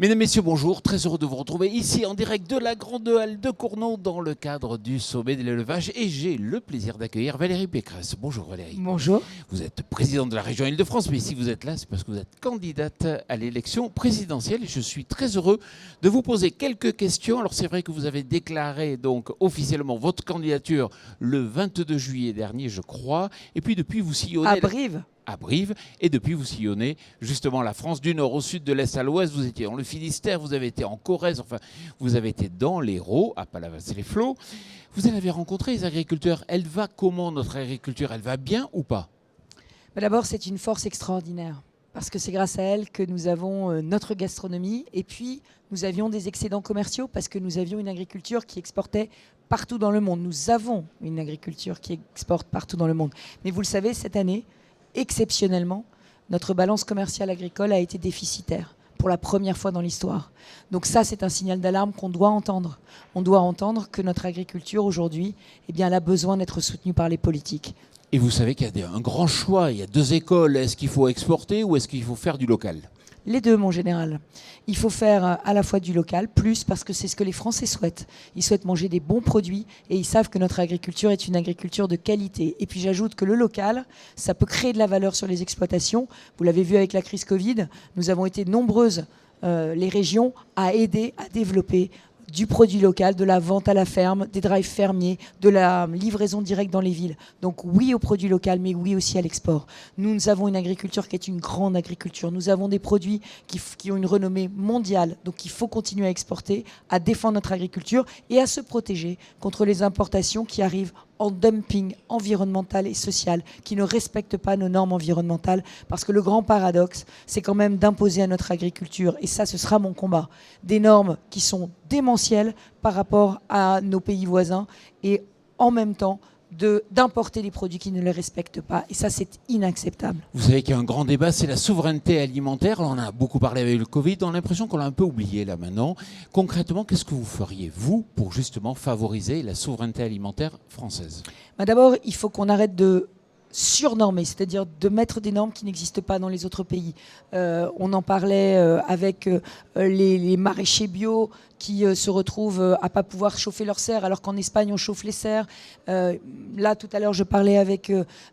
Mesdames, Messieurs, bonjour. Très heureux de vous retrouver ici en direct de la Grande Halle de Cournon dans le cadre du sommet de l'élevage. Et j'ai le plaisir d'accueillir Valérie Pécresse. Bonjour Valérie. Bonjour. Vous êtes présidente de la région Île-de-France, mais si vous êtes là, c'est parce que vous êtes candidate à l'élection présidentielle. Et je suis très heureux de vous poser quelques questions. Alors c'est vrai que vous avez déclaré donc officiellement votre candidature le 22 juillet dernier, je crois. Et puis depuis, vous sillonnez... À Brive, et depuis vous sillonnez justement la France du nord au sud, de l'est à l'ouest. Vous étiez dans le Finistère, vous avez été en Corrèze, enfin vous avez été dans l'Hérault, à Palavas-les-Flots. Vous en avez rencontré les agriculteurs. Elle va comment notre agriculture? Elle va bien ou pas? D'abord, c'est une force extraordinaire parce que c'est grâce à elle que nous avons notre gastronomie et puis nous avions des excédents commerciaux parce que nous avions une agriculture qui exportait partout dans le monde. Nous avons une agriculture qui exporte partout dans le monde. Mais vous le savez, cette année, exceptionnellement, notre balance commerciale agricole a été déficitaire pour la première fois dans l'histoire. Donc ça, c'est un signal d'alarme qu'on doit entendre. On doit entendre que notre agriculture aujourd'hui, elle a besoin d'être soutenue par les politiques. Et vous savez qu'il y a un grand choix, il y a deux écoles. Est-ce qu'il faut exporter ou est-ce qu'il faut faire du local? Les deux, mon général. Il faut faire à la fois du local, plus parce que c'est ce que les Français souhaitent. Ils souhaitent manger des bons produits et ils savent que notre agriculture est une agriculture de qualité. Et puis j'ajoute que le local, ça peut créer de la valeur sur les exploitations. Vous l'avez vu avec la crise Covid, nous avons été nombreuses, les régions, à aider à développer du produit local, de la vente à la ferme, des drives fermiers, de la livraison directe dans les villes. Donc oui au produit local, mais oui aussi à l'export. Nous avons une agriculture qui est une grande agriculture. Nous avons des produits qui ont une renommée mondiale. Donc il faut continuer à exporter, à défendre notre agriculture et à se protéger contre les importations qui arrivent en dumping environnemental et social, qui ne respectent pas nos normes environnementales. Parce que le grand paradoxe, c'est quand même d'imposer à notre agriculture, et ça, ce sera mon combat, des normes qui sont démentielles par rapport à nos pays voisins, et en même temps, d'importer des produits qui ne les respectent pas. Et ça, c'est inacceptable. Vous savez qu'il y a un grand débat, c'est la souveraineté alimentaire. On en a beaucoup parlé avec le Covid. On a l'impression qu'on l'a un peu oublié là maintenant. Concrètement, qu'est-ce que vous feriez, vous, pour justement favoriser la souveraineté alimentaire française? D'abord, il faut qu'on arrête de surnormer, c'est-à-dire de mettre des normes qui n'existent pas dans les autres pays. On en parlait avec les maraîchers bio qui se retrouvent à ne pas pouvoir chauffer leurs serres alors qu'en Espagne on chauffe les serres. Là tout à l'heure je parlais avec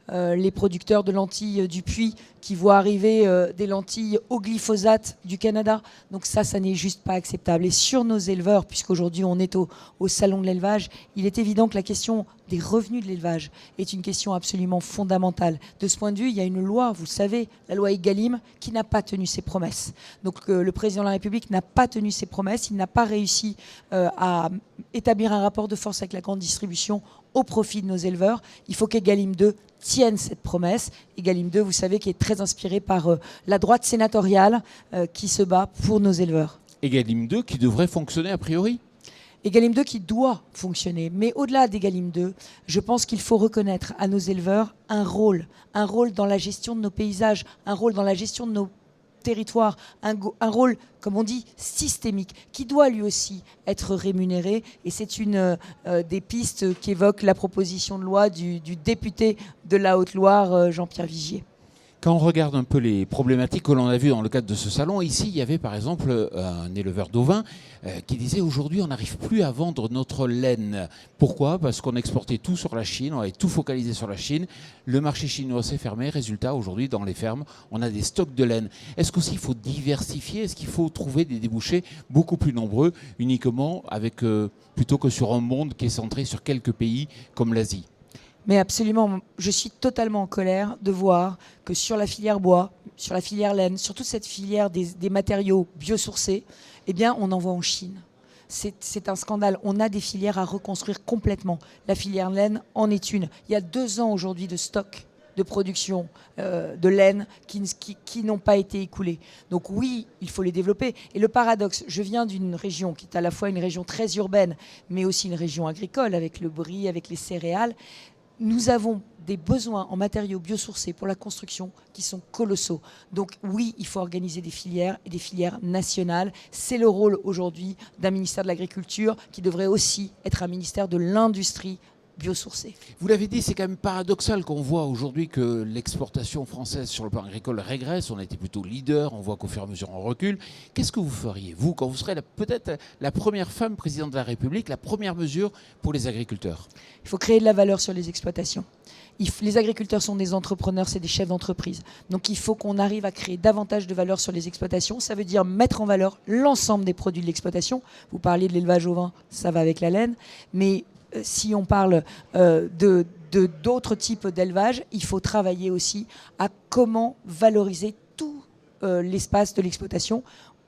les producteurs de lentilles du Puy qui voient arriver des lentilles au glyphosate du Canada. Donc ça n'est juste pas acceptable. Et sur nos éleveurs, puisqu'aujourd'hui on est au salon de l'élevage, il est évident que la question des revenus de l'élevage est une question absolument fondamentale. De ce point de vue, il y a une loi, vous le savez, la loi Egalim, qui n'a pas tenu ses promesses. Donc le président de la République n'a pas tenu ses promesses, il n'a pas réussi à établir un rapport de force avec la grande distribution au profit de nos éleveurs. Il faut qu'Egalim 2 tienne cette promesse. Egalim 2, vous savez, qui est très inspiré par la droite sénatoriale qui se bat pour nos éleveurs. Egalim 2 qui devrait fonctionner a priori? Egalim 2 qui doit fonctionner. Mais au-delà d'Egalim 2, je pense qu'il faut reconnaître à nos éleveurs un rôle dans la gestion de nos paysages, un rôle dans la gestion de nos territoires, un rôle, comme on dit, systémique, qui doit lui aussi être rémunéré. Et c'est une des pistes qu'évoque la proposition de loi du député de la Haute-Loire, Jean-Pierre Vigier. Quand on regarde un peu les problématiques que l'on a vues dans le cadre de ce salon, ici, il y avait par exemple un éleveur d'ovins qui disait aujourd'hui, on n'arrive plus à vendre notre laine. Pourquoi? Parce qu'on exportait tout sur la Chine, on avait tout focalisé sur la Chine. Le marché chinois s'est fermé. Résultat, aujourd'hui, dans les fermes, on a des stocks de laine. Est-ce qu'aussi il faut diversifier? Est-ce qu'il faut trouver des débouchés beaucoup plus nombreux, uniquement avec, plutôt que sur un monde qui est centré sur quelques pays comme l'Asie? Mais absolument, je suis totalement en colère de voir que sur la filière bois, sur la filière laine, sur toute cette filière des matériaux biosourcés, on envoie en Chine. C'est un scandale. On a des filières à reconstruire complètement. La filière laine en est une. Il y a 2 ans aujourd'hui de stock de production de laine qui n'ont pas été écoulés. Donc oui, il faut les développer. Et le paradoxe, je viens d'une région qui est à la fois une région très urbaine, mais aussi une région agricole, avec le brie, avec les céréales. Nous avons des besoins en matériaux biosourcés pour la construction qui sont colossaux. Donc oui, il faut organiser des filières et des filières nationales. C'est le rôle aujourd'hui d'un ministère de l'Agriculture qui devrait aussi être un ministère de l'Industrie biosourcés. Vous l'avez dit, c'est quand même paradoxal qu'on voit aujourd'hui que l'exportation française sur le plan agricole régresse. On était plutôt leader, on voit qu'au fur et à mesure on recule. Qu'est-ce que vous feriez, vous, quand vous serez peut-être la première femme présidente de la République, la première mesure pour les agriculteurs? Il faut créer de la valeur sur les exploitations. Les agriculteurs sont des entrepreneurs, c'est des chefs d'entreprise. Donc il faut qu'on arrive à créer davantage de valeur sur les exploitations. Ça veut dire mettre en valeur l'ensemble des produits de l'exploitation. Vous parliez de l'élevage ovin, ça va avec la laine. Mais si on parle d'autres types d'élevage, il faut travailler aussi à comment valoriser tout l'espace de l'exploitation.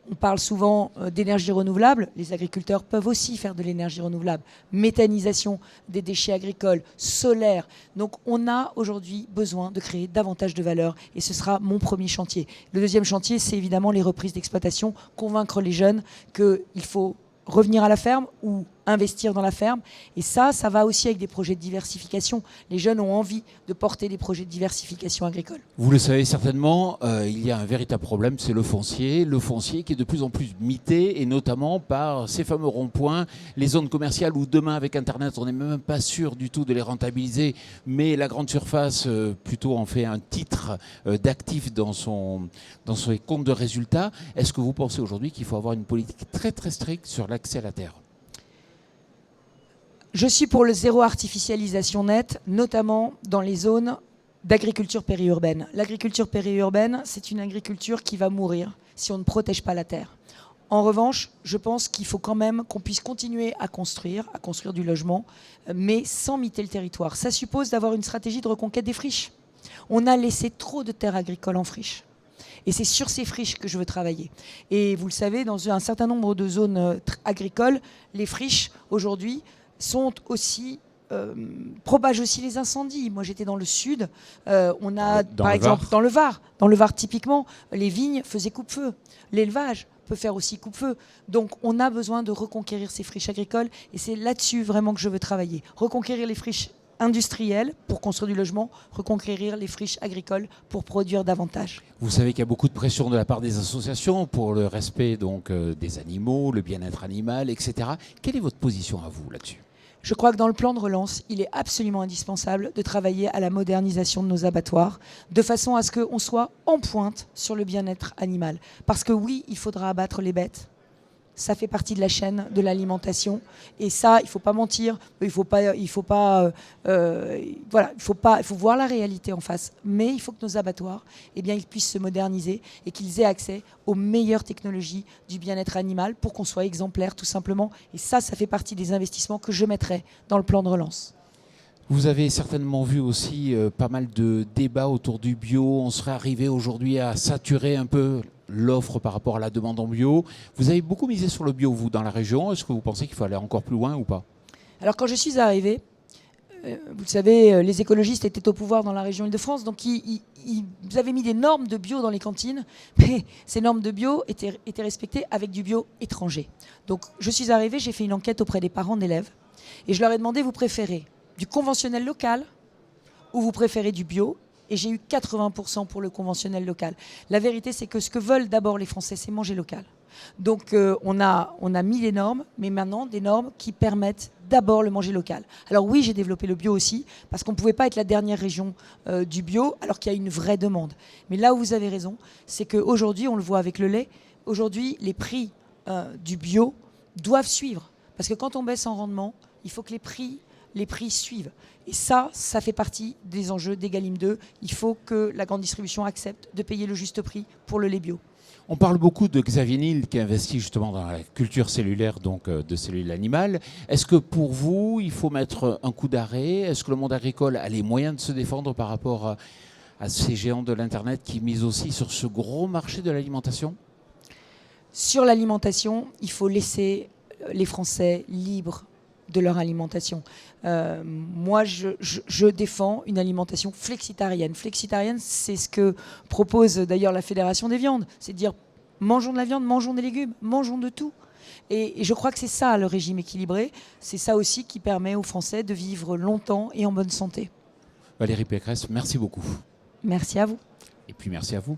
On parle souvent d'énergie renouvelable. Les agriculteurs peuvent aussi faire de l'énergie renouvelable. Méthanisation des déchets agricoles, solaire. Donc on a aujourd'hui besoin de créer davantage de valeur et ce sera mon premier chantier. Le deuxième chantier, c'est évidemment les reprises d'exploitation. Convaincre les jeunes qu'il faut revenir à la ferme ou investir dans la ferme. Et ça va aussi avec des projets de diversification. Les jeunes ont envie de porter des projets de diversification agricole. Vous le savez certainement, il y a un véritable problème, c'est le foncier. Le foncier qui est de plus en plus mité, et notamment par ces fameux ronds-points, les zones commerciales où demain, avec Internet, on n'est même pas sûr du tout de les rentabiliser, mais la grande surface plutôt en fait un titre d'actif dans ses comptes de résultats. Est-ce que vous pensez aujourd'hui qu'il faut avoir une politique très très stricte sur l'accès à la terre ? Je suis pour le zéro artificialisation nette, notamment dans les zones d'agriculture périurbaine. L'agriculture périurbaine, c'est une agriculture qui va mourir si on ne protège pas la terre. En revanche, je pense qu'il faut quand même qu'on puisse continuer à construire du logement, mais sans miter le territoire. Ça suppose d'avoir une stratégie de reconquête des friches. On a laissé trop de terres agricoles en friche. Et c'est sur ces friches que je veux travailler. Et vous le savez, dans un certain nombre de zones agricoles, les friches, aujourd'hui, propagent aussi les incendies. Moi, j'étais dans le sud. On a, par exemple, dans le Var typiquement, les vignes faisaient coupe-feu. L'élevage peut faire aussi coupe-feu. Donc, on a besoin de reconquérir ces friches agricoles. Et c'est là-dessus vraiment que je veux travailler. Reconquérir les friches industrielles pour construire du logement, reconquérir les friches agricoles pour produire davantage. Vous savez qu'il y a beaucoup de pression de la part des associations pour le respect donc, des animaux, le bien-être animal, etc. Quelle est votre position à vous là-dessus ? Je crois que dans le plan de relance, il est absolument indispensable de travailler à la modernisation de nos abattoirs, de façon à ce qu'on soit en pointe sur le bien-être animal. Parce que oui, il faudra abattre les bêtes. Ça fait partie de la chaîne de l'alimentation. Et ça, il ne faut pas mentir, il faut voir la réalité en face. Mais il faut que nos abattoirs, ils puissent se moderniser et qu'ils aient accès aux meilleures technologies du bien-être animal pour qu'on soit exemplaire, tout simplement. Et ça fait partie des investissements que je mettrai dans le plan de relance. Vous avez certainement vu aussi pas mal de débats autour du bio. On serait arrivé aujourd'hui à saturer un peu l'offre par rapport à la demande en bio. Vous avez beaucoup misé sur le bio, vous, dans la région. Est-ce que vous pensez qu'il faut aller encore plus loin ou pas ? Alors, quand je suis arrivée, vous le savez, les écologistes étaient au pouvoir dans la région Île-de-France, donc ils avaient mis des normes de bio dans les cantines, mais ces normes de bio étaient respectées avec du bio étranger. Donc, je suis arrivée, j'ai fait une enquête auprès des parents d'élèves, et je leur ai demandé, vous préférez du conventionnel local ou vous préférez du bio ? Et j'ai eu 80% pour le conventionnel local. La vérité, c'est que ce que veulent d'abord les Français, c'est manger local. Donc on a mis des normes, mais maintenant des normes qui permettent d'abord le manger local. Alors oui, j'ai développé le bio aussi, parce qu'on ne pouvait pas être la dernière région du bio, alors qu'il y a une vraie demande. Mais là où vous avez raison, c'est qu'aujourd'hui, on le voit avec le lait, aujourd'hui, les prix du bio doivent suivre. Parce que quand on baisse en rendement, il faut que les prix suivent. Et ça fait partie des enjeux d'Egalim 2. Il faut que la grande distribution accepte de payer le juste prix pour le lait bio. On parle beaucoup de Xavier Niel qui investit justement dans la culture cellulaire, donc de cellules animales. Est-ce que pour vous, il faut mettre un coup d'arrêt ? Est-ce que le monde agricole a les moyens de se défendre par rapport à ces géants de l'Internet qui misent aussi sur ce gros marché de l'alimentation ? Sur l'alimentation, il faut laisser les Français libres de leur alimentation. Moi, je défends une alimentation flexitarienne. Flexitarienne, c'est ce que propose d'ailleurs la Fédération des viandes. C'est de dire, mangeons de la viande, mangeons des légumes, mangeons de tout. Et je crois que c'est ça, le régime équilibré. C'est ça aussi qui permet aux Français de vivre longtemps et en bonne santé. Valérie Pécresse, merci beaucoup. Merci à vous. Et puis merci à vous.